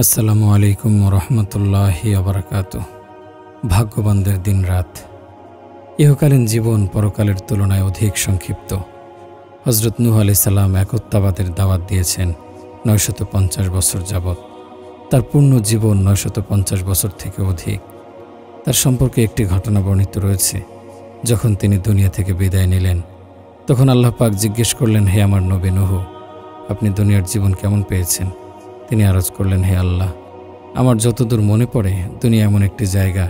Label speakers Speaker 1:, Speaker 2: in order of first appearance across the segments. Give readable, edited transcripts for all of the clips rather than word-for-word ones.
Speaker 1: আসসালামু আলাইকুম রহমতুল্লাহি আবরাকাতুহ। ভাগ্যবানদের দিন রাত। ইহকালীন জীবন পরকালের তুলনায় অধিক সংক্ষিপ্ত। হজরত নূহ আলাইহিস সালাম একত্বাবাদের দাওয়াত দিয়েছেন ৯৫০ বছর যাবৎ। তার পূর্ণ জীবন ৯৫০ বছর থেকে অধিক। তার সম্পর্কে একটি ঘটনা বর্ণিত রয়েছে। যখন তিনি দুনিয়া থেকে বিদায় নিলেন, তখন আল্লাহ পাক জিজ্ঞেস করলেন, হে আমার নবী নূহ, আপনি দুনিয়ার জীবন কেমন পেয়েছেন? তিনি আরজ করলেন, হে আল্লাহ, আমার যতদূর মনে পড়ে দুনিয়া এমন একটি জায়গা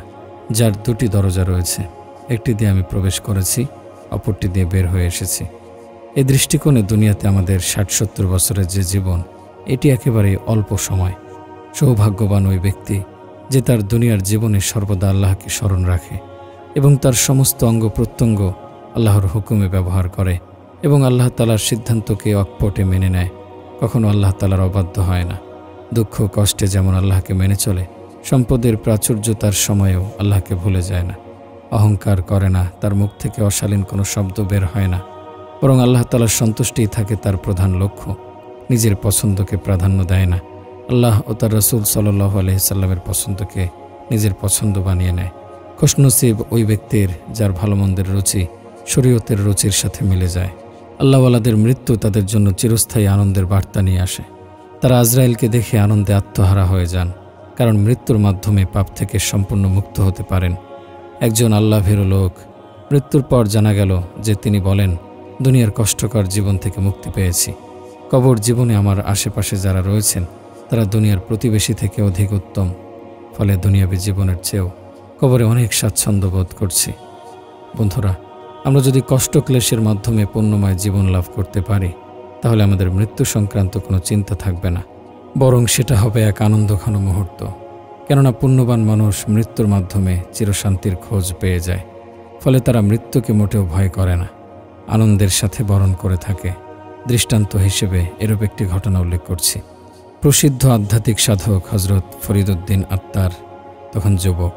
Speaker 1: যার দুটি দরজা রয়েছে। একটি দিয়ে আমি প্রবেশ করেছি, অপরটি দিয়ে বের হয়ে এসেছি। এই দৃষ্টিকোণে দুনিয়াতে আমাদের ৬০-৭০ বছরের যে জীবন, এটি একেবারেই অল্প সময়। সৌভাগ্যবান ওই ব্যক্তি যে তার দুনিয়ার জীবনে সর্বদা আল্লাহকে স্মরণ রাখে এবং তার সমস্ত অঙ্গ প্রত্যঙ্গ আল্লাহর হুকুমে ব্যবহার করে এবং আল্লাহ তাআলার সিদ্ধান্তকে অকপটে মেনে নেয়। কখনো আল্লাহ তাআলার অবাধ্য হয় না। দুঃখ কষ্টে যেমন আল্লাহকে মেনে চলে, সম্পদের প্রাচুর্যতার সময়েও আল্লাহকে ভুলে যায় না। অহংকার করে না, তার মুখ থেকে অশালীন কোনো শব্দ বের হয় না, বরং আল্লাহ তাআলার সন্তুষ্টিই থাকে তার প্রধান লক্ষ্য। নিজের পছন্দকে প্রাধান্য দেয় না, আল্লাহ ও তার রাসূল সাল্লাল্লাহু আলাইহি সাল্লামের পছন্দকে নিজের পছন্দ বানিয়ে নেয়। খুশনসিব ওই ব্যক্তির যার ভালো মন্দের রুচি শরীয়তের রুচির সাথে মিলে যায়। আল্লাহওয়ালাদের মৃত্যু তাদের জন্য চিরস্থায়ী আনন্দের বার্তা নিয়ে আসে। তারা আজরাইলকে দেখে আনন্দে আত্মহারা হয়ে যান, কারণ মৃত্যুর মাধ্যমে পাপ থেকে সম্পূর্ণ মুক্ত হতে পারেন। একজন আল্লাহভীরু লোক মৃত্যুর পর জানা গেল যে তিনি বলেন, দুনিয়ার কষ্টকর জীবন থেকে মুক্তি পেয়েছি। কবর জীবনে আমার আশেপাশে যারা রয়েছেন তারা দুনিয়ার প্রতিবেশী থেকে অধিক উত্তম। ফলে দুনিয়াবী জীবনের চেয়েও কবরে অনেক স্বাচ্ছন্দ্য বোধ করছি। বন্ধুরা, আমরা যদি কষ্ট ক্লেশের মাধ্যমে পুণ্যময় জীবন লাভ করতে পারি, তাহলে আমাদের মৃত্যু সংক্রান্ত কোনো চিন্তা থাকবে না, বরং সেটা হবে এক আনন্দঘন মুহূর্ত। কেননা পুণ্যবান মানুষ মৃত্যুর মাধ্যমে চিরশান্তির খোঁজ পেয়ে যায়। ফলে তারা মৃত্যুকে মোটেও ভয় করে না, আনন্দের সাথে বরণ করে থাকে। দৃষ্টান্ত হিসেবে এরূপ একটি ঘটনা উল্লেখ করছি। প্রসিদ্ধ আধ্যাত্মিক সাধক হজরত ফরিদউদ্দিন আত্তার তখন যুবক,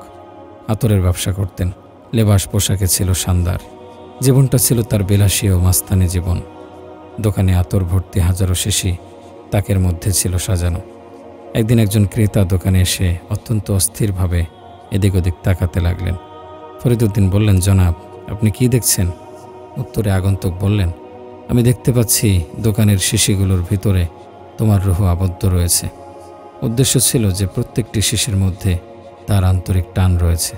Speaker 1: আতরের ব্যবসা করতেন। লেবাস পোশাকে ছিল শানদার। জীবনটা ছিল তার বিলাসী ও মাস্তানি জীবন। দোকানে আতর ভর্তি হাজারো শিশি তাকের মধ্যে ছিল সাজানো। একদিন একজন ক্রেতা দোকানে এসে অত্যন্ত অস্থিরভাবে এদিক ওদিক তাকাতে লাগলেন। ফরিদউদ্দিন বললেন, জনাব, আপনি কি দেখছেন? উত্তরে আগন্তুক বললেন, আমি দেখতে পাচ্ছি দোকানের শিশিগুলোর ভিতরে তোমার রূহ আবদ্ধ রয়েছে। উদ্দেশ্য ছিল যে প্রত্যেকটি শিশির মধ্যে তার আন্তরিক টান রয়েছে।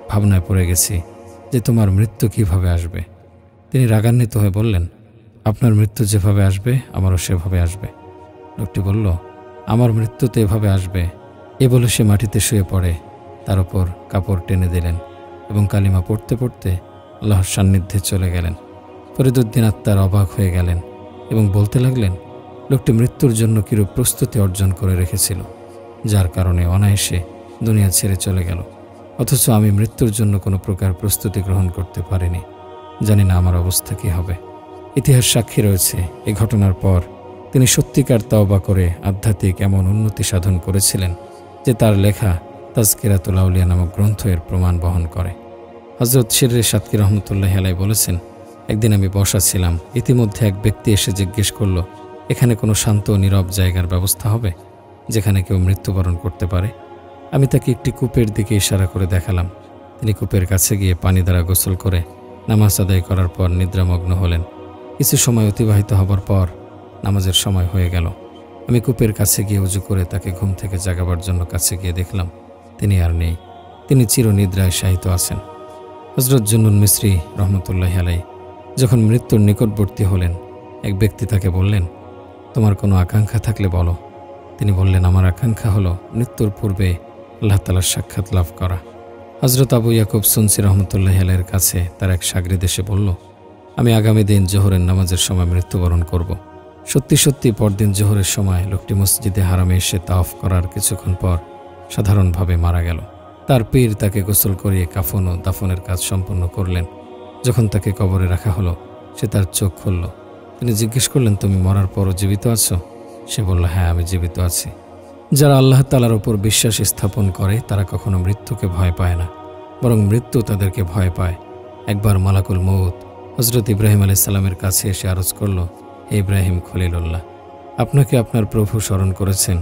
Speaker 1: ভাবনায় পড়ে গেছি যে তোমার মৃত্যু কিভাবে আসবে। তিনি রাগান্বিত হয়ে বললেন, আপনার মৃত্যু যেভাবে আসবে আমারও সেভাবে আসবে। লোকটি বলল, আমার মৃত্যু তো এভাবে আসবে। এ বলে সে মাটিতে শুয়ে পড়ে তার উপর কাপড় টেনে দিলেন এবং কালিমা পড়তে পড়তে আল্লাহর সান্নিধ্যে চলে গেলেন। ফরিদউদ্দিন আত্তার অবাক হয়ে গেলেন এবং বলতে লাগলেন, লোকটি মৃত্যুর জন্য কিরূপ প্রস্তুতি অর্জন করে রেখেছিল, যার কারণে অনায়াসে দুনিয়া ছেড়ে চলে গেল। অথচ আমি মৃত্যুর জন্য কোনো প্রকার প্রস্তুতি গ্রহণ করতে পারিনি। জানি না আমার অবস্থা কী হবে। ইতিহাস সাক্ষী রয়েছে, এই ঘটনার পর তিনি সত্যিকার তওবা করে আধ্যাত্মিক এমন উন্নতি সাধন করেছিলেন যে তার লেখা তাজকিরাতুল আউলিয়া নামক গ্রন্থ এর প্রমাণ বহন করে। হযরত শিররে সাতকি রহমতুল্লাহি আলাইহি বলেছেন, একদিন আমি বসা ছিলাম। ইতিমধ্যে এক ব্যক্তি এসে জিজ্ঞেস করল, এখানে কোনো শান্ত ও নীরব জায়গার ব্যবস্থা হবে যেখানে কেউ মৃত্যুবরণ করতে পারে? আমি তাকে একটি কূপের দিকে ইশারা করে দেখালাম। তিনি কূপের কাছে গিয়ে পানি দ্বারা গোসল করে নামাজ আদায় করার পর নিদ্রামগ্ন হলেন। কিছু সময় অতিবাহিত হবার পর নামাজের সময় হয়ে গেল। আমি কূপের কাছে গিয়ে উজু করে তাকে ঘুম থেকে জাগাবার জন্য কাছে গিয়ে দেখলাম তিনি আর নেই। তিনি চিরনিদ্রায় শায়িত আছেন। হযরত জুন্নুন মিসরি রহমতুল্লাহি আলাইহি যখন মৃত্যুর নিকটবর্তী হলেন, এক ব্যক্তি তাকে বললেন, তোমার কোনো আকাঙ্ক্ষা থাকলে বলো। তিনি বললেন, আমার আকাঙ্ক্ষা হলো মৃত্যুর পূর্বে আল্লাহ তাআলার সাক্ষাৎ লাভ করা। হযরত আবু ইয়াকুব সুনসি রহমতুল্লাহি আলাইহির কাছে তার এক শাগরিদ এসে বলল, আমি আগামী দিন জোহরের নামাজের সময় মৃত্যুবরণ করব। সত্যি সত্যি পরদিন জোহরের সময় লোকটি মসজিদে হারামে এসে তাওয়াফ করার কিছুক্ষণ পর সাধারণভাবে মারা গেল। তার পীর তাকে গোসল করিয়ে কাফন ও দাফনের কাজ সম্পন্ন করলেন। যখন তাকে কবরে রাখা হলো, সে তার চোখ খুলল। তিনি জিজ্ঞেস করলেন, তুমি মরার পরও জীবিত আছো? সে বলল, হ্যাঁ, আমি জীবিত আছি। যারা আল্লাহ তাআলার উপর বিশ্বাস স্থাপন করে তারা কখনো মৃত্যুকে ভয় পায় না, বরং মৃত্যু তাদেরকে ভয় পায়। একবার মালাকুল মউত হযরত ইব্রাহিম আলাইহিস সালামের কাছে এসে আরজ করল, হে ইব্রাহিম খলিলুল্লাহ, আপনাকে আপনার প্রভু স্মরণ করেছেন।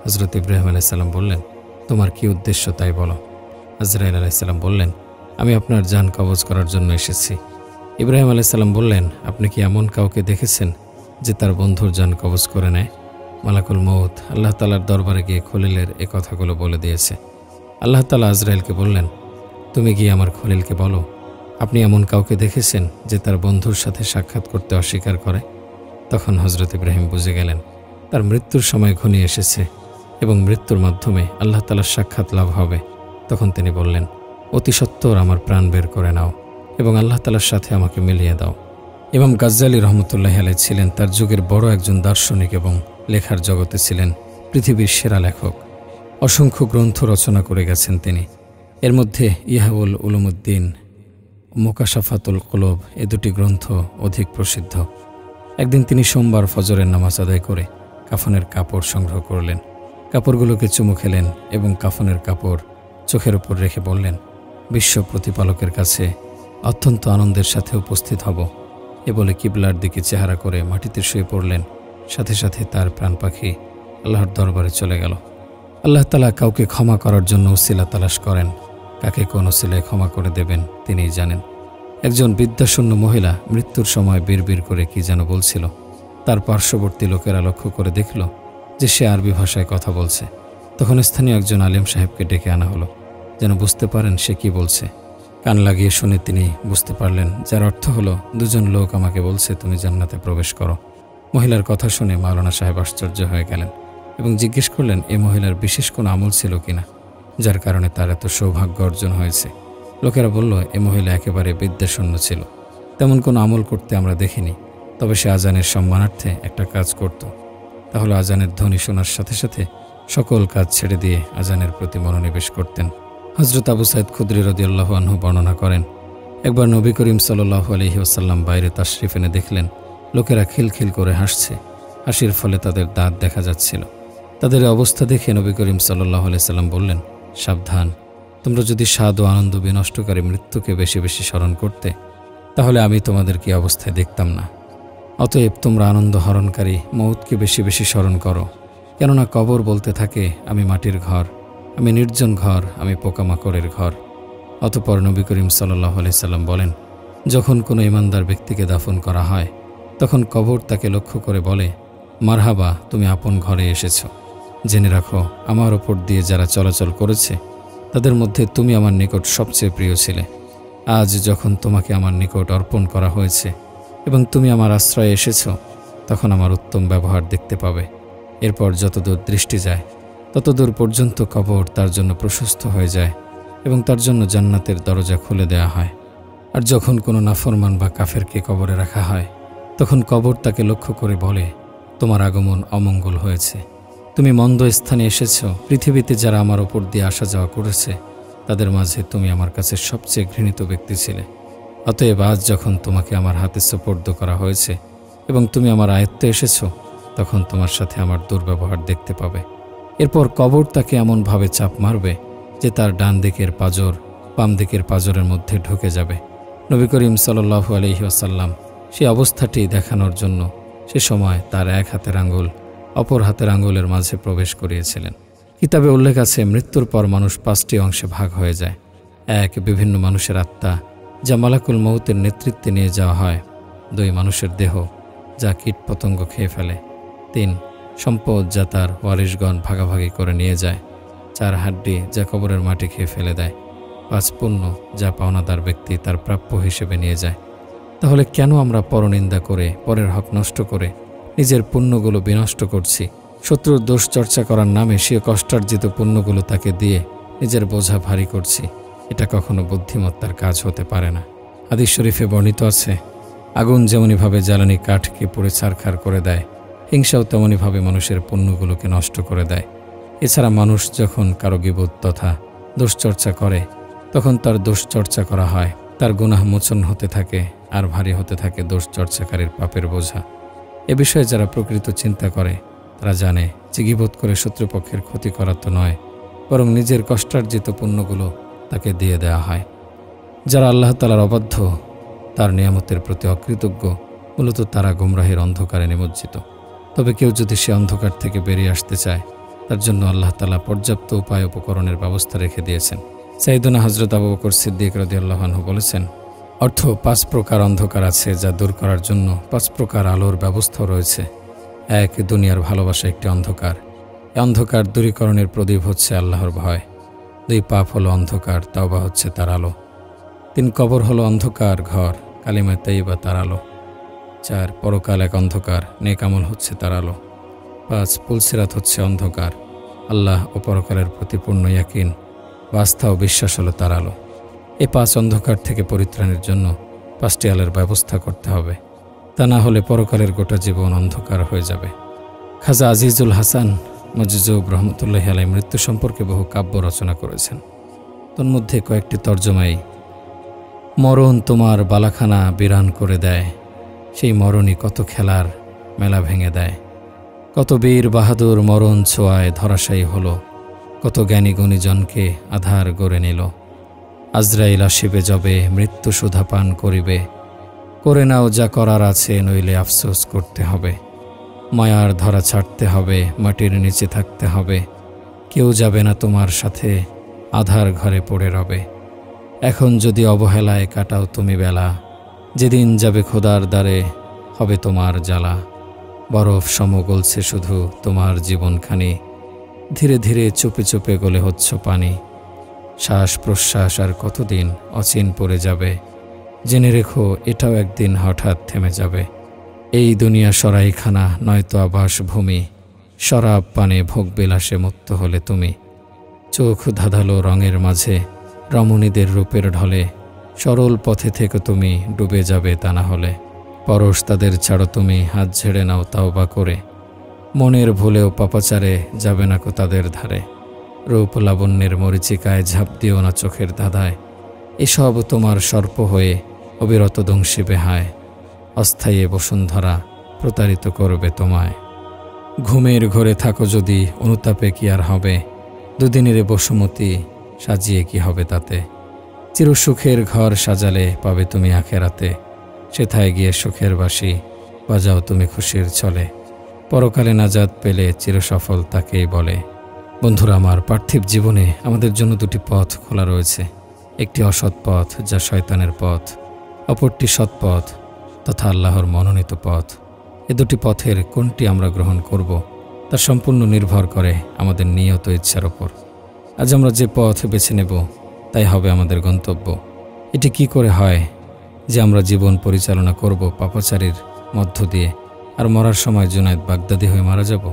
Speaker 1: হজরত ইব্রাহিম আলাইসাল্লাম বললেন, তোমার কি উদ্দেশ্য তাই বলো। আজরাইল আলাইসাল্লাম বললেন, আমি আপনার জান কবজ করার জন্য এসেছি। ইব্রাহিম আলাইসাল্লাম বললেন, আপনি কি এমন কাউকে দেখেছেন যে তার বন্ধুর জান কবজ করে নেয়? মালাকুল মউত আল্লাহ তালার দরবারে গিয়ে খলিলের এ কথাগুলো বলে দিয়েছে। আল্লাহ তালা আজরাইলকে বললেন, তুমি গিয়ে আমার খলিলকে বলো, আপনি এমন কাউকে দেখেছেন যে তার বন্ধুর সাথে সাক্ষাৎ করতে অস্বীকার করে? তখন হজরত ইব্রাহিম বুঝে গেলেন তার মৃত্যুর সময় ঘনিয়ে এসেছে এবং মৃত্যুর মাধ্যমে আল্লাহ তালার সাক্ষাৎ লাভ হবে। তখন তিনি বললেন, অতি সত্বর আমার প্রাণ বের করে নাও এবং আল্লাহ তালার সাথে আমাকে মিলিয়ে দাও। ইমাম গাজ্জালী রহমতুল্লাহ আলাইহি ছিলেন তার যুগের বড় একজন দার্শনিক এবং লেখার জগতে ছিলেন পৃথিবীর সেরা লেখক। অসংখ্য গ্রন্থ রচনা করে গেছেন তিনি। এর মধ্যে ইহাউল উলুমুদ্দিন, মুকাশাফাতুল কুলুব এ দুটি গ্রন্থ অধিক প্রসিদ্ধ। একদিন তিনি সোমবার ফজরের নামাজ আদায় করে কাফনের কাপড় সংগ্রহ করলেন। কাপড়গুলোকে চুমু খেলেন এবং কাফনের কাপড় চোখের উপর রেখে বললেন, বিশ্ব প্রতিপালকের কাছে অত্যন্ত আনন্দের সাথে উপস্থিত হব। এ বলে কিবলার দিকে চেহারা করে মাটিতে শুয়ে পড়লেন। সাথে সাথে তার প্রাণ পাখি আল্লাহর দরবারে চলে গেল। আল্লাহ তাআলা কাউকে ক্ষমা করার জন্য উসিলা তালাশ করেন। কাকে কোন উসিলায় ক্ষমা করে দেবেন তিনিই জানেন। একজন বিদ্যাশূন্য মহিলা মৃত্যুর সময় বিড়বিড় করে কি যেন বলছিল। তার পার্শ্ববর্তী লোকেরা লক্ষ্য করে দেখল যে সে আরবি ভাষায় কথা বলছে। তখন স্থানীয় একজন আলেম সাহেবকে ডেকে আনা হলো, যেন বুঝতে পারেন সে কি বলছে। কান লাগিয়ে শুনে তিনি বুঝতে পারলেন, যার অর্থ হলো, দুজন লোক আমাকে বলছে তুমি জান্নাতে প্রবেশ করো। মহিলার কথা শুনে মাওলানা সাহেব আশ্চর্য হয়ে গেলেন এবং জিজ্ঞেস করলেন, এ মহিলার বিশেষ কোনো আমল ছিল কিনা যার কারণে তার এত সৌভাগ্য অর্জন হয়েছে। লোকেরা বলল, এ মহিলা একেবারে বিদ্যাশূন্য ছিল, তেমন কোনো আমল করতে আমরা দেখিনি। তবে সে আজানের সম্মানার্থে একটা কাজ করত। তাহলে আজানের ধ্বনি শোনার সাথে সাথে সকল কাজ ছেড়ে দিয়ে আজানের প্রতি মনোনিবেশ করতেন। হযরত আবু সাঈদ খুদরী রাদিয়াল্লাহু আনহু বর্ণনা করেন, একবার নবী করিম সাল্লাল্লাহু আলাইহি ওয়াসাল্লাম বাইরে তাশরিফ এনে দেখলেন লোকেরা খিলখিল করে হাসছে। হাসির ফলে তাদের দাঁত দেখা যাচ্ছিল। তাদের অবস্থা দেখে নবী করিম সাল্লাল্লাহু আলাইহি সাল্লাম বললেন, সাবধান, তোমরা যদি স্বাদ ও আনন্দ বিনষ্টকারী মৃত্যুকে বেশি বেশি স্মরণ করতে, তাহলে আমি তোমাদের কি অবস্থায় দেখতাম না। অতএব তোমরা আনন্দ হরণকারী মউতকে বেশি বেশি স্মরণ করো। কেননা কবর বলতে থাকে, আমি মাটির ঘর, আমি নির্জন ঘর, আমি পোকামাকড়ের ঘর। অতঃপর নবী করিম সাল্লাল্লাহু আলাইহি সাল্লাম বলেন, যখন কোনো ইমানদার ব্যক্তিকে দাফন করা হয় তখন কবর তাকে লক্ষ্য করে বলে, মারহাবা, তুমি আপন ঘরে এসেছ। জেনে রাখো, আমার ওপর দিয়ে যারা চলাচল করেছে তাদের মধ্যে তুমি আমার নিকট সবচেয়ে প্রিয় ছিলে। আজ যখন তোমাকে আমার নিকট অর্পণ করা হয়েছে এবং তুমি আমার আশ্রয়ে এসেছ, তখন আমার উত্তম ব্যবহার দেখতে পাবে। এরপর যতদূর দৃষ্টি যায় ততদূর পর্যন্ত কবর তার জন্য প্রশস্ত হয়ে যায় এবং তার জন্য জান্নাতের দরজা খুলে দেয়া হয়। আর যখন কোনো নাফরমান বা কাফেরকে কবরে রাখা হয় তখন কবর তাকে লক্ষ্য করে বলে, তোমার আগমন অমঙ্গল হয়েছে, তুমি মন্দ স্থানে এসেছ। পৃথিবীতে যারা আমার ওপর দিয়ে আসা যাওয়া করেছে তাদের মাঝে তুমি আমার কাছে সবচেয়ে ঘৃণিত ব্যক্তি ছিলে। অতএব আজ যখন তোমাকে আমার হাতে সোপর্দ করা হয়েছে এবং তুমি আমার আয়ত্তে এসেছ, তখন তোমার সাথে আমার দুর্ব্যবহার দেখতে পাবে। এরপর কবর তাকে এমনভাবে চাপ মারবে যে তার ডান দিকের পাঁজর বাম দিকের পাঁজরের মধ্যে ঢুকে যাবে। নবী করিম সাল্লাল্লাহু আলাইহি ওয়াসাল্লাম সেই অবস্থাটি দেখানোর জন্য সে সময় তার এক হাতের আঙ্গুল অপর হাতের আঙ্গুলের মাঝে প্রবেশ করিয়েছিলেন। কিতাবে উল্লেখ আছে, মৃত্যুর পর মানুষ 5টি অংশে ভাগ হয়ে যায়। 1. বিভিন্ন মানুষের আত্মা, যা মালাকুল মউতের নেতৃত্বে নিয়ে যাওয়া হয়। 2. মানুষের দেহ, যা কীটপতঙ্গ খেয়ে ফেলে। 3. সম্পদ, যা তার ওয়ারিশগণ ভাগাভাগি করে নিয়ে যায়। 4. হাড্ডি, যা কবরের মাটি খেয়ে ফেলে দেয়। 5. পুণ্য, যা পাওনাদার ব্যক্তি তার প্রাপ্য হিসেবে নিয়ে যায়। তাহলে কেন আমরা পরনিন্দা করে, পরের হক নষ্ট করে নিজের পুণ্যগুলো বিনষ্ট করছি? শত্রুর দোষ চর্চা করার নামে সে কষ্টার্জিত পুণ্যগুলো তাকে দিয়ে নিজের বোঝা ভারী করছি। এটা কখনো বুদ্ধিমত্তার কাজ হতে পারে না। হাদিস শরীফে বর্ণিত আছে, আগুন যেমনইভাবে জ্বালানি কাঠকে পুড়ে ছারখার করে দেয়, হিংসাও তেমনইভাবে মানুষের পুণ্যগুলোকে নষ্ট করে দেয়। এছাড়া মানুষ যখন কারো গীবত তথা দোষচর্চা করে তখন তার দোষচর্চা করা হয়, তার গুনাহ মোচন হতে থাকে আর ভারী হতে থাকে দোষচর্চাকারীর পাপের বোঝা। এ বিষয়ে যারা প্রকৃত চিন্তা করে তারা জানে যে গীবত করে শত্রুপক্ষের ক্ষতি করা তো নয়, বরং নিজের কষ্টার্জিত পুণ্যগুলো তাকে দিয়ে দেয়া হয়। যারা আল্লাহ তাআলার অবাধ্য, তার নিয়ামতের প্রতি অকৃতজ্ঞ, মূলত তারা গুমরাহের অন্ধকারে নিমজ্জিত। তবে কেউ যদি সে অন্ধকার থেকে বেরিয়ে আসতে চায় তার জন্য আল্লাহ তাআলা পর্যাপ্ত উপায় উপকরণের ব্যবস্থা রেখে দিয়েছেন। সাইয়েদনা হযরত আবু বকর সিদ্দিক রাদিয়াল্লাহু আনহু বলেছেন, অর্থ 5 প্রকার অন্ধকার আছে যা দূর করার জন্য 5 প্রকার আলোর ব্যবস্থাও রয়েছে। 1, দুনিয়ার ভালোবাসা একটি অন্ধকার। এই অন্ধকার দূরীকরণের প্রদীপ হচ্ছে আল্লাহর ভয়। 2, পাপ হলো অন্ধকার, তাওবা হচ্ছে তার আলো। 3, কবর হলো অন্ধকার ঘর, কালিমা তাইয়্যিবা তার আলো। 4, পরকাল এক অন্ধকার, নেক আমল হচ্ছে তার আলো। 5, পুলসিরাত হচ্ছে অন্ধকার, আল্লাহ ও পরকালের প্রতি পূর্ণ ইয়াকিন বা আস্থা ও বিশ্বাস হলো তার আলো। এই 5 অন্ধকার থেকে পরিত্রাণের জন্য 5টি আলোর ব্যবস্থা করতে হবে, তা না হলে পরকালের গোটা জীবন অন্ধকার হয়ে যাবে। খাজা আজিজুল হাসান মজজুব রহমতুল্লাহি আলাইহি মৃত্যু সম্পর্কে বহু কাব্য রচনা করেছেন। তন্মধ্যে কয়েকটি তর্জমায়, মরণ তোমার বালাখানা বিরান করে দেয়, সেই মরণই কত খেলার মেলা ভেঙে দেয়। কত বীর বাহাদুর মরণ ছোঁয়ায় ধরাশায়ী হলো, কত জ্ঞানী গুণীজনকে আধার গড়ে নিল। আজরাইল আসিবে যবে মৃত্যু সুধা পান করিবে, করে নাও যা করার আছে, নইলে আফসোস করতে হবে। মায়ার ধরা ছাড়তে হবে, মাটির নিচে থাকতে হবে, কেউ যাবে না তোমার সাথে, আধার ঘরে পড়ে রবে। এখন যদি অবহেলায় কাটাও তুমি বেলা, যেদিন যাবে খোদার দ্বারে হবে তোমার জ্বালা। বরফ সম গলছে শুধু তোমার জীবনখানি, ধীরে ধীরে চুপে চুপে গলে হচ্ছ পানি। শ্বাস প্রশ্বাস আর কতদিন অচিন পড়ে যাবে, জেনে রেখো এটাও একদিন হঠাৎ থেমে যাবে। এই দুনিয়া সরাইখানা নয়তো আবাস ভূমি, শরাব পানে ভোগ বিলাসে মুক্ত হলে তুমি। চোখ ধাঁধালো রঙের মাঝে রমণীদের রূপের ঢলে, সরল পথে থেকে তুমি ডুবে যাবে তা না হলে। পরশ তাদের ছাড়ো তুমি, হাত ঝেড়ে নাও তাওবা করে, মনের ভুলেও পাপাচারে যাবে না কো তাদের ধারে। রূপ লাবণ্যের মরিচিকায় ঝাঁপ দিও না চোখের ধাঁধায়, এসব তোমার সর্প হয়ে অবিরত দংশিবে হায়। অস্থায়ী বসুন্ধরা প্রতারিত করবে তোমায়। ঘুমের ঘরে থাকো যদি অনুতাপে কি আর হবে, দুদিনের বসুমতি সাজিয়ে কি হবে তাতে। চিরসুখের ঘর সাজালে পাবে তুমি আখেরাতে, সেথায় গিয়ে সুখের বাঁশি বাজাও তুমি খুশির ছলে। পরকালে নাজাত পেলে চিরসফল তাকেই বলে। বন্ধুরা আমার, পার্থিব জীবনে আমাদের জন্য 2টি পথ খোলা রয়েছে। একটি অসৎ পথ যা শয়তানের পথ, অপরটি সৎ পথ তথা আল্লাহর মনোনীত পথ। এ 2টি পথের কোনটি আমরা গ্রহণ করব তা সম্পূর্ণ নির্ভর করে আমাদের নিয়ত ইচ্ছার ওপর। আজ আমরা যে পথ বেছে নেব তাই হবে আমাদের গন্তব্য। এটি কি করে হয় যে আমরা জীবন পরিচালনা করব পাপাচারীর মধ্য দিয়ে, আর মরার সময় জুনায়েদ বাগদাদি হয়ে মারা যাব?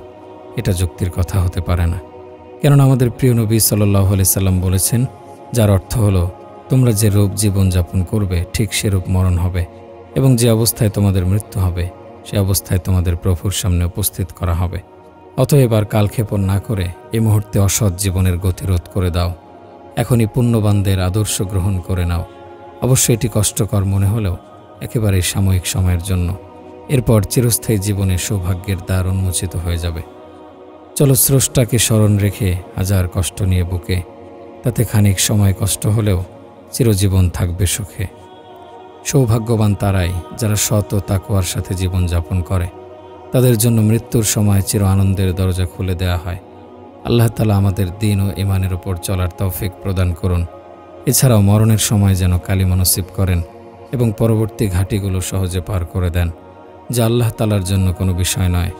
Speaker 1: এটা যুক্তির কথা হতে পারে না। কেননা আমাদের প্রিয় নবী সাল্লাল্লাহু আলাইহি সাল্লাম বলেছেন, যার অর্থ হলো তোমরা যে রূপ জীবন যাপন করবে ঠিক সেরূপ মরণ হবে, এবং যে অবস্থায় তোমাদের মৃত্যু হবে সে অবস্থায় তোমাদের প্রভুর সামনে উপস্থিত করা হবে। অতএব আর কালক্ষেপণ না করে এই মুহূর্তে অসৎ জীবনের গতিরোধ করে দাও। এখনই পুণ্যবানদের আদর্শ গ্রহণ করে নাও। অবশ্যই এটি কষ্টকর মনে হলেও একেবারেই সাময়িক সময়ের জন্য। এরপর চিরস্থায়ী জীবনে সৌভাগ্যের দ্বার উন্মোচিত হয়ে যাবে। চলো স্রষ্টাকে স্মরণ রেখে হাজার কষ্ট নিয়ে বুকে, তাতে খানিক সময় কষ্ট হলেও চিরজীবন থাকবে সুখে। সৌভাগ্যবান তারাই যারা সৎ ও তাকওয়ার সাথে জীবন যাপন করে, তাদের জন্য মৃত্যুর সময় চির আনন্দের দরজা খুলে দেয়া হয়। আল্লাহ তাআলা আমাদের দ্বীন ও ঈমানের উপর চলার তৌফিক প্রদান করুন। এছাড়াও মরণের সময় যেন কালিমা নসিব করেন এবং পরবর্তী ঘাটিগুলো সহজে পার করে দেন, যা আল্লাহ তাআলার জন্য কোনো বিষয় নয়।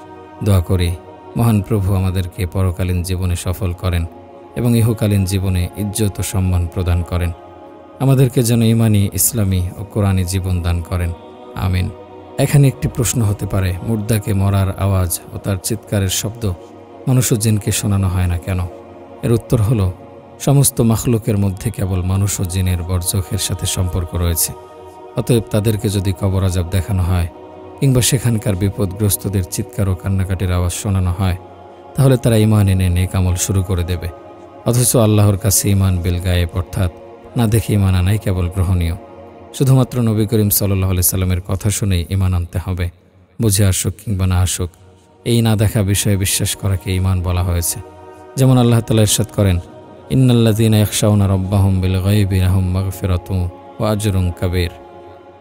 Speaker 1: দোয়া করি মহান প্রভু আমাদেরকে পরকালীন জীবনে সফল করেন এবং ইহকালীন জীবনে ইজ্জত ও সম্মান প্রদান করেন। আমাদেরকে যেন ঈমানি, ইসলামী ও কোরআনী জীবন দান করেন। আমিন। এখানে একটি প্রশ্ন হতে পারে, মুর্দাকে মরার আওয়াজ ও তার চিৎকারের শব্দ মানুষ ও জিনকে শোনানো হয় না কেন? এর উত্তর হলো, সমস্ত মাখলুকের মধ্যে কেবল মানুষ ও জিনের বরজখের সাথে সম্পর্ক রয়েছে। অতএব তাদেরকে যদি কবর আযাব দেখানো হয় কিংবা সেখানকার বিপদগ্রস্তদের চিৎকার ও কান্নাকাটির আওয়াজ শোনানো হয়, তাহলে তারা ঈমান এনে নেক আমল শুরু করে দেবে। অথচ আল্লাহর কাছে ঈমান বিল গায়েব, অর্থাৎ না দেখে ঈমান আনাই কেবল গ্রহণীয়। শুধুমাত্র নবী করিম সাল্লাল্লাহু আলাইহি সাল্লামের কথা শুনেই ঈমান আনতে হবে, বুঝে আসুক কিংবা না আসুক। এই না দেখা বিষয়ে বিশ্বাস করাকে ঈমান বলা হয়েছে। যেমন আল্লাহ তাআলা ইরশাদ করেন, ইন্নাল্লাযীনা ইয়াখশাউনা রাব্বাহুম বিল গায়বি লাহুম মাগফিরাতুন ওয়া আজরুন কাবীর।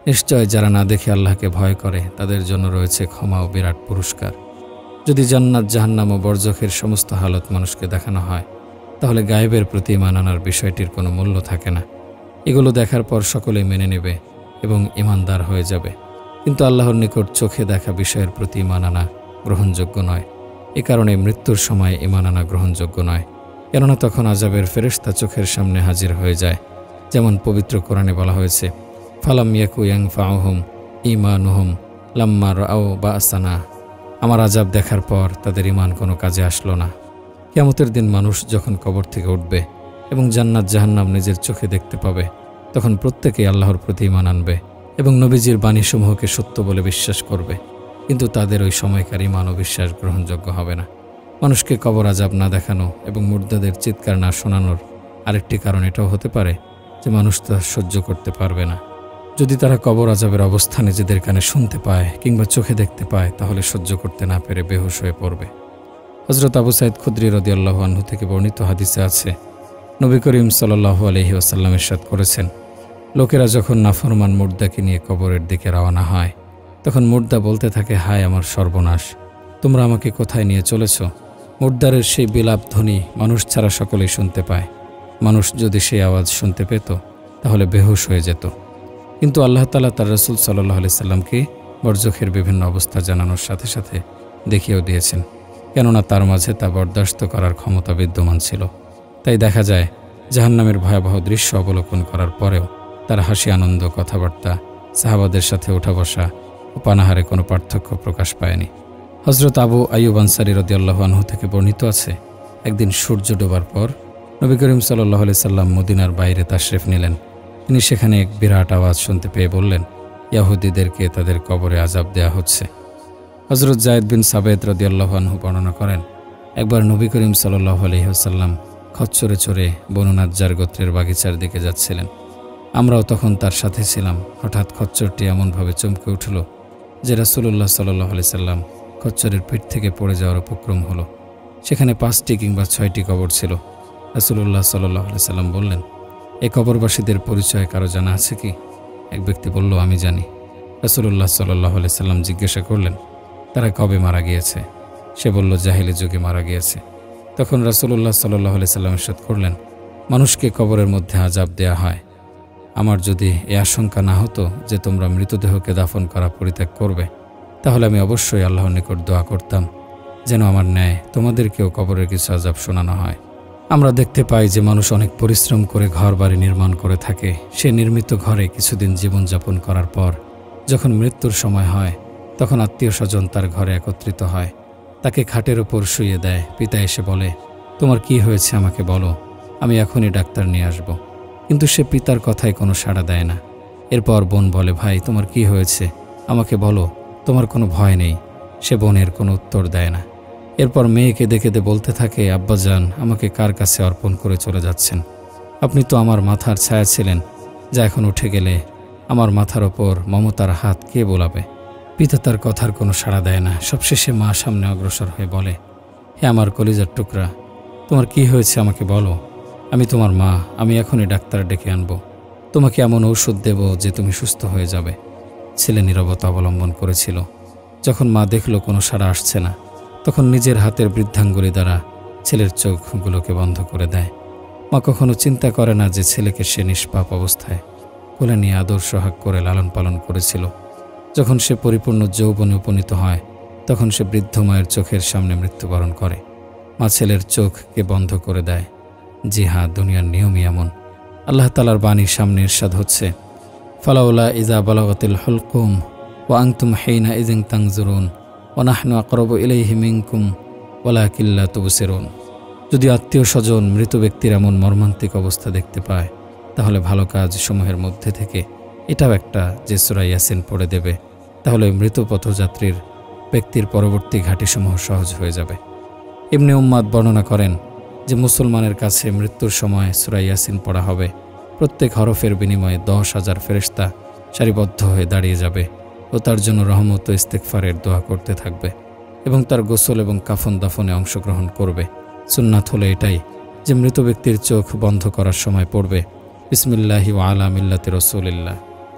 Speaker 1: নিশ্চয় যারা না দেখে আল্লাহকে ভয় করে তাদের জন্য রয়েছে ক্ষমা ও বিরাট পুরস্কার। যদি জান্নাত জাহান্নাম ও বরজখের সমস্ত হালত মানুষকে দেখানো হয়, তাহলে গায়েবের প্রতি ঈমান আনার বিষয়টির কোনো মূল্য থাকে না। এগুলো দেখার পর সকলেই মেনে নেবে এবং ঈমানদার হয়ে যাবে। কিন্তু আল্লাহর নিকট চোখে দেখা বিষয়ের প্রতি ঈমান আনা গ্রহণযোগ্য নয়। এ কারণে মৃত্যুর সময় ঈমান আনা গ্রহণযোগ্য নয়, কেননা তখন আযাবের ফেরেশতা চোখের সামনে হাজির হয়ে যায়। যেমন পবিত্র কোরআনে বলা হয়েছে, ফালাম ইয়াকু ইয়ানফাউহুম ঈমানুহুম লাম্মা রাআউ বা'সানা। আমার আযাব দেখার পর তাদের ঈমান কোনো কাজে আসলো না। কিয়ামতের দিন মানুষ যখন কবর থেকে উঠবে এবং জান্নাত জাহান্নাম নিজের চোখে দেখতে পাবে, তখন প্রত্যেকেই আল্লাহর প্রতি ঈমান আনবে এবং নবীজির বাণীসমূহকে সত্য বলে বিশ্বাস করবে। কিন্তু তাদের ওই সময়কার ঈমান ও বিশ্বাস গ্রহণযোগ্য হবে না। মানুষকে কবর আযাব না দেখানো এবং মুর্দাদের চিৎকার না শোনানোর আরেকটি কারণ এটাও হতে পারে যে মানুষ তা সহ্য করতে পারবে না। যদি তারা কবর আযাবের অবস্থা নিজেদের কানে শুনতে পায় কিংবা চোখে দেখতে পায়, তাহলে সহ্য করতে না পেরে বেহুশ হয়ে পড়বে। হযরত আবু সাঈদ খুদরী রাদিয়াল্লাহু আনহু থেকে বর্ণিত হাদিসে আছে, নবী করিম সাল্লাল্লাহু আলাইহি ওয়াসাল্লাম ইরশাদ করেছেন, লোকেরা যখন নাফরমান মুর্দাকে নিয়ে কবরের দিকে রওনা হয়, তখন মুর্দা বলতে থাকে, হায় আমার সর্বনাশ, তোমরা আমাকে কোথায় নিয়ে চলেছ? মুর্দারের সেই বিলাপ ধ্বনি মানুষ ছাড়া সকলেই শুনতে পায়। মানুষ যদি সেই আওয়াজ শুনতে পেত, তাহলে বেহুশ হয়ে যেত। কিন্তু আল্লাহ তাআলা তার রাসূল সাল্লাল্লাহু আলাইহি সাল্লামকে বরজখের বিভিন্ন অবস্থা জানানোর সাথে সাথে দেখিয়েও দিয়েছেন, কেননা তার মাঝে তা বরদাস্ত করার ক্ষমতা বিদ্যমান ছিল। তাই দেখা যায় জাহান্নামের ভয়াবহ দৃশ্য অবলোকন করার পরেও তার হাসি আনন্দ কথাবার্তা সাহাবাদের সাথে ওঠা বসা ও পানাহারে কোনো পার্থক্য প্রকাশ পায়নি। হযরত আবু আইয়ুব আনসারী রাদিয়াল্লাহু আনহু থেকে বর্ণিত আছে, একদিন সূর্য ডোবার পর নবী করিম সাল্লাল্লাহু আলাইহি সাল্লাম মদিনার বাইরে তাশরিফ নিলেন। তিনি সেখানে এক বিরাট আওয়াজ শুনতে পেয়ে বললেন, ইহুদীদেরকে তাদের কবরে আযাব দেয়া হচ্ছে। হযরত যায়েদ বিন সাবেত রাদিয়াল্লাহু আনহু বর্ণনা করেন, একবার নবী করিম সাল্লাল্লাহু আলাইহি ওয়াসাল্লাম খচ্চরে চড়ে বনু নাজ্জার গোত্রের বাগিচার দিকে যাচ্ছিলেন। আমরাও তখন তার সাথে ছিলাম। হঠাৎ খচ্চরটি এমনভাবে চমকে উঠল যে রাসূলুল্লাহ সাল্লাল্লাহু আলাইহি সাল্লাম খচ্চরের পিঠ থেকে পড়ে যাওয়ার উপক্রম হলো। সেখানে 5টি কিংবা 6টি কবর ছিল। রাসূলুল্লাহ সাল্লাল্লাহু আলাইহি সাল্লাম বললেন, এই কবরবাসীদের পরিচয় কারো জানা আছে কি? এক ব্যক্তি বলল, আমি জানি। রাসূলুল্লাহ সাল্লাল্লাহু আলাইহি সাল্লাম জিজ্ঞাসা করলেন, তারা কবে মারা গিয়েছে? সে বলল, জাহিলি যুগে মারা গিয়েছে। তখন রাসূলুল্লাহ সাল্লাল্লাহু আলাইহি সাল্লাম ইরশাদ করলেন, মানুষকে কবরের মধ্যে আযাব দেয়া হয়। আমার যদি এ আশঙ্কা না হতো যে তোমরা মৃতদেহকে দাফন করা পরিত্যাগ করবে, তাহলে আমি অবশ্যই আল্লাহর নিকট দোয়া করতাম যেন আমার ন্যায় তোমাদেরকেও কবরের কিছু আযাব শোনানো হয়। আমরা দেখতে পাই যে মানুষ অনেক পরিশ্রম করে ঘর বাড়ি নির্মাণ করে থাকে। সে নির্মিত ঘরে কিছুদিন জীবনযাপন করার পর যখন মৃত্যুর সময় হয়, তখন আত্মীয় স্বজন তার ঘরে একত্রিত হয়। তাকে খাটের ওপর শুইয়ে দেয়। পিতা এসে বলে, তোমার কি হয়েছে আমাকে বলো, আমি এখনই ডাক্তার নিয়ে আসব। কিন্তু সে পিতার কথায় কোনো সাড়া দেয় না। এরপর বোন বলে, ভাই তোমার কি হয়েছে আমাকে বলো, তোমার কোনো ভয় নেই। সে বোনের কোনো উত্তর দেয় না। এরপর মেয়ে কেঁদে কেঁদে বলতে থাকে, আব্বাজান আমাকে কার কাছে অর্পণ করে চলে যাচ্ছেন? আপনি তো আমার মাথার ছায়া ছিলেন, যা এখন উঠে গেলে আমার মাথার ওপর মমতার হাত কে বোলাবে? পিতা তার কথার কোনো সাড়া দেয় না। সবশেষে মা সামনে অগ্রসর হয়ে বলে, হে আমার কলিজার টুকরা, তোমার কি হয়েছে আমাকে বলো, আমি তোমার মা, আমি এখনই ডাক্তার ডেকে আনবো। তোমাকে এমন ঔষধ দেব যে তুমি সুস্থ হয়ে যাবে। ছেলে নীরবতা অবলম্বন করেছিল। যখন মা দেখল কোনো সাড়া আসছে না, তখন নিজের হাতের বৃদ্ধাঙ্গুলি দ্বারা ছেলের চোখগুলোকে বন্ধ করে দেয়। মা কখনো চিন্তা করে না যে ছেলেকে সে নিষ্পাপ অবস্থায় কোলে নিয়ে আদর সোহাগ করে লালন পালন করেছিল। যখন সে পরিপূর্ণ যৌবনে উপনীত হয়, তখন সে বৃদ্ধ মায়ের চোখের সামনে মৃত্যুবরণ করে। মা ছেলের চোখকে বন্ধ করে দেয়। জি হ্যাঁ, দুনিয়ার নিয়মই এমন। আল্লাহ তাআলার বাণীর সামনে ইরশাদ হচ্ছে, ফালাউলা ইযা বালাগাতিল হুলকুম ওয়া আনতুম হিনা ইযিন তানজুরুন ওয়া নাহনু আকরাবু ইলাইহি মিনকুম ওয়ালাকিন লা তুবসিরুন। যদি আত্মীয় স্বজন মৃত ব্যক্তির এমন মর্মান্তিক অবস্থা দেখতে পায়, তাহলে ভালো কাজ সমূহের মধ্যে থেকে এটাও একটা, যে সূরা ইয়াসিন পড়ে দেবে, তাহলে মৃত পথযাত্রীর ব্যক্তির পরবর্তী ঘাটিসমূহ সহজ হয়ে যাবে। ইবনে উম্মাদ বর্ণনা করেন যে মুসলমানের কাছে মৃত্যুর সময় সূরা ইয়াসিন পড়া হবে। প্রত্যেক হরফের বিনিময়ে 10,000 ফেরেশতা সারিবদ্ধ হয়ে দাঁড়িয়ে যাবে ও তার জন্য রহমত ও ইস্তেগফারের দোয়া করতে থাকবে এবং তার গোসল এবং কাফন দাফনে অংশগ্রহণ করবে। সুন্নাত হলো এটাই যে মৃত ব্যক্তির চোখ বন্ধ করার সময় পড়বে, বিসমিল্লাহি ওয়া আলা মিল্লাতি রাসূলিল্লাহ।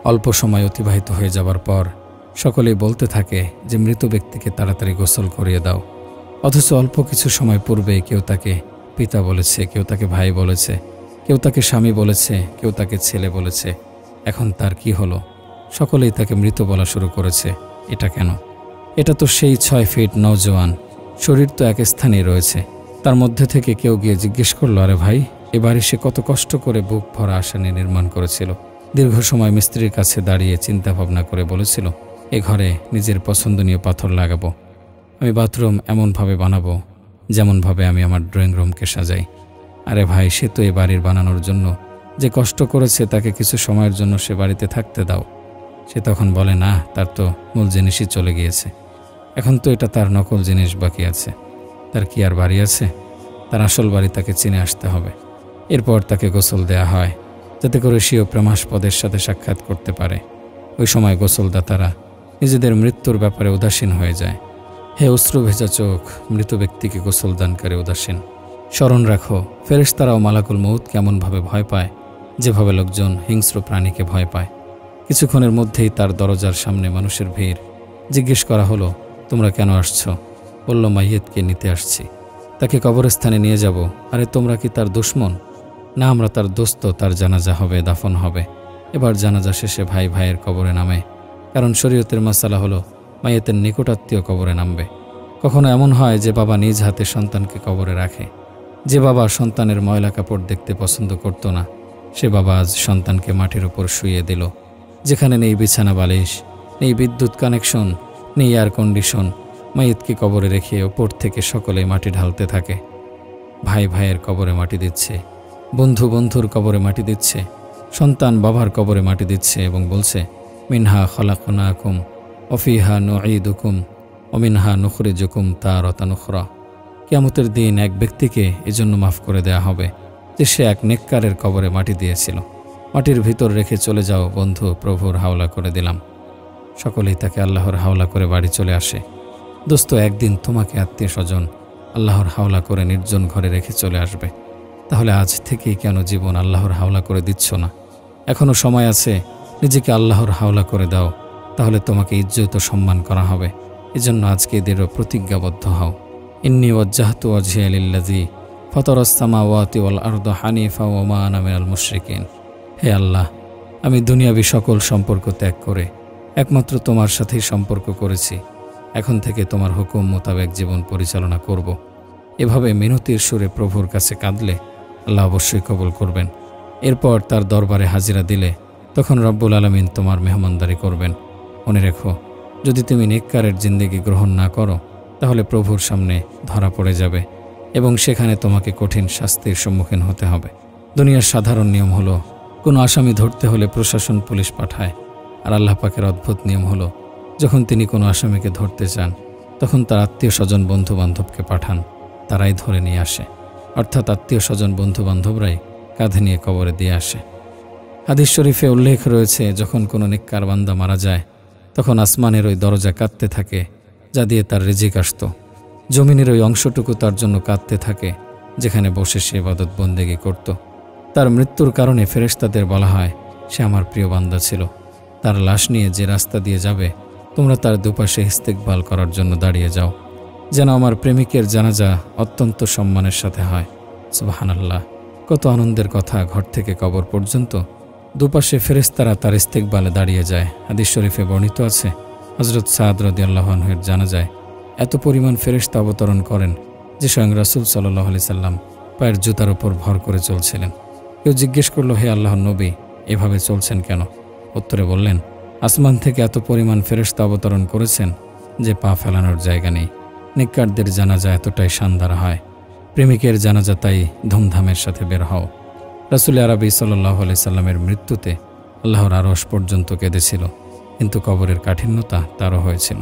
Speaker 1: অল্প সময় অতিবাহিত হয়ে যাবার পর সকলেই বলতে থাকে যে মৃত ব্যক্তিকে তাড়াতাড়ি গোসল করিয়ে দাও। অথচ অল্প কিছু সময় পূর্বে কেউ তাকে পিতা বলেছে, কেউ তাকে ভাই বলেছে, কেউ তাকে স্বামী বলেছে, কেউ তাকে ছেলে বলেছে। এখন তার কি হলো? সকলেই তাকে মৃত বলা শুরু করেছে। এটা কেন? এটা তো সেই 6 ফিট নওজোয়ান, শরীর তো এক স্থানেই রয়েছে। তার মধ্যে থেকে কেউ গিয়ে জিজ্ঞেস করলো, আরে ভাই, এ বাড়ি সে কত কষ্ট করে বুক ভরা আশা নিয়ে নির্মাণ করেছিল। দীর্ঘ সময় মিস্ত্রির কাছে দাঁড়িয়ে চিন্তা ভাবনা করে বলেছিল, এ ঘরে নিজের পছন্দনীয় পাথর লাগাবো, আমি বাথরুম এমনভাবে বানাবো যেমনভাবে আমি আমার ড্রয়িং রুমকে সাজাই। আরে ভাই, সে তো এ বাড়ির বানানোর জন্য যে কষ্ট করেছে, তাকে কিছু সময়ের জন্য সে বাড়িতে থাকতে দাও। সে তখন বলে, না, তার তো মূল জিনিসই চলে গিয়েছে, এখন তো এটা তার নকল জিনিস বাকি আছে। তার কি আর বাড়ি আছে? তার আসল বাড়ি তাকে চিনে আসতে হবে। এরপর তাকে গোসল দেয়া হয়, যাতে করে সেও প্রেমাস্পদের সাথে সাক্ষাৎ করতে পারে। ওই সময় গোসলদাতারা নিজেদের মৃত্যুর ব্যাপারে উদাসীন হয়ে যায়। হে অশ্রু ভেজা চোখ, মৃত ব্যক্তিকে গোসল দানকারী উদাসীন। স্মরণ রাখো, ফেরেশতারাও মালাকুল মউত কেমনভাবে ভয় পায়, যেভাবে লোকজন হিংস্র প্রাণীকে ভয় পায়। কিছুক্ষণের মধ্যেই তার দরজার সামনে মানুষের ভিড়। জিজ্ঞেস করা হলো, তোমরা কেন আসছো? বলল, মাইয়েতকে নিতে আসছি, তাকে কবরস্থানে নিয়ে যাব। আরে তোমরা কি তার দুশমন? না, আমরা তার দোস্ত, তার জানাজা হবে, দাফন হবে। এবার জানাজা শেষে ভাই ভাইয়ের কবরে নামে, কারণ শরীয়তের মাসালা হলো মাইয়েতের নিকটাত্মীয় কবরে নামবে। কখনো এমন হয় যে বাবা নিজ হাতে সন্তানকে কবরে রাখে। যে বাবা সন্তানের ময়লা কাপড় দেখতে পছন্দ করত না, সে বাবা আজ সন্তানকে মাটির উপর শুইয়ে দিল, যেখানে নেই বিছানা বালিশ, নেই বিদ্যুৎ কানেকশন, নেই এয়ার কন্ডিশন। মাইয়েতকে কবরে রেখে ওপর থেকে সকলে মাটি ঢালতে থাকে। ভাই ভাইয়ের কবরে মাটি দিচ্ছে, বন্ধু বন্ধুর কবরে মাটি দিচ্ছে, সন্তান বাবার কবরে মাটি দিচ্ছে এবং বলছে, মিনহা খলাকনাকুম অফিহা নুঈদুকুম অমিনহা নুখরিজুকুম তারাতান উখরা। কিয়ামতের দিন এক ব্যক্তিকে এজন্য মাফ করে দেয়া হবে যে সে এক নেককারের কবরে মাটি দিয়েছিল। মাটির ভিতর রেখে চলে যাও বন্ধু, প্রভুর হাওলা করে দিলাম। সকলেই তাকে আল্লাহর হাওলা করে বাড়ি চলে আসে। দোস্ত, একদিন তোমাকে আত্মীয় স্বজন আল্লাহর হাওলা করে নির্জন ঘরে রেখে চলে আসবে। তাহলে আজ থেকেই কেন জীবন আল্লাহর হাওলা করে দিচ্ছ না? এখনও সময় আছে, নিজেকে আল্লাহর হাওলা করে দাও, তাহলে তোমাকে ইজ্জত ও সম্মান করা হবে। এজন্য আজকে দৃঢ় প্রতিজ্ঞাবদ্ধ হও। ইন্নী ওয়াজ্জাহতু ওয়াজহিয়া লিল্লাযী ফাতারাস সামাওয়াতি ওয়াল আরদা হানিফা ওয়া মা আনা মিনাল মুশরিকিন। হে আল্লাহ, আমি দুনিয়াবি সকল সম্পর্ক ত্যাগ করে একমাত্র তোমার সাথেই সম্পর্ক করেছি। এখন থেকে তোমার হুকুম মোতাবেক জীবন পরিচালনা করব। এভাবে মিনতির সুরে প্রভুর কাছে কাঁদলে আল্লাহ অবশ্যই কবুল করবেন। এরপর তার দরবারে হাজিরা দিলে তখন রব্বুল আলামিন তোমার মেহমানদারি করবেন। মনে রেখো, যদি তুমি নেককারের জিন্দেগি গ্রহণ না করো, তাহলে প্রভুর সামনে ধরা পড়ে যাবে এবং সেখানে তোমাকে কঠিন শাস্তির সম্মুখীন হতে হবে। দুনিয়ার সাধারণ নিয়ম হলো, কোনো আসামি ধরতে হলে প্রশাসন পুলিশ পাঠায়, আর আল্লাহ পাকের অদ্ভুত নিয়ম হলো, যখন তিনি কোনো আসামিকে ধরতে চান তখন তার আত্মীয় স্বজন বন্ধু বান্ধবকে পাঠান, তারাই ধরে নিয়ে আসে। অর্থাৎ আত্মীয় স্বজন বন্ধু বান্ধবরাই কাঁধে নিয়ে কবরে দিয়ে আসে। হাদিস শরীফে উল্লেখ রয়েছে, যখন কোনো নেককার বান্দা মারা যায় তখন আসমানের ওই দরজা কাঁদতে থাকে যা দিয়ে তার রিজিক আসত। জমিনের ওই অংশটুকু তার জন্য কাঁদতে থাকে যেখানে বসে সে ইবাদত বন্দেগী করত। তার মৃত্যুর কারণে ফেরেশতাদের বলা হয়, সে আমার প্রিয় বান্দা ছিল। তার লাশ নিয়ে যে রাস্তা দিয়ে যাবে তোমরা তার দুপাশে ইস্তেকবাল করার জন্য দাঁড়িয়ে যাও, যেন আমার প্রেমিকের জানাজা অত্যন্ত সম্মানের সাথে হয়। সুবহানাল্লাহ, কত আনন্দের কথা! ঘর থেকে কবর পর্যন্ত দুপাশে ফেরেশতারা তার ইস্তেকবালে দাঁড়িয়ে যায়। হাদিস শরীফে বর্ণিত আছে, হযরত সাদ রাদিয়াল্লাহু আনহুর জানাজায় এত পরিমাণ ফেরেশতা অবতরণ করেন যে স্বয়ং রাসূল সাল্লাল্লাহু আলাইহি সাল্লাম পায়ের জুতার উপর ভর করে চলছিলেন। কেউ জিজ্ঞেস করল, হে আল্লাহর নবী, এভাবে চলছেন কেন? উত্তরে বললেন, আসমান থেকে এত পরিমাণ ফেরেশতা অবতরণ করেছেন যে পা ফেলানোর জায়গা নেই। নেককারদের জানাজা এতটাই শানদার হয়, প্রেমিকের জানাজা তাই ধুমধামের সাথে বের হও। রাসূল আরবি সাল্লাল্লাহু আলাইহি সাল্লামের মৃত্যুতে আল্লাহর আরশ পর্যন্ত কেঁদেছিল, কিন্তু কবরের কাঠিন্যতা তারও হয়েছিল।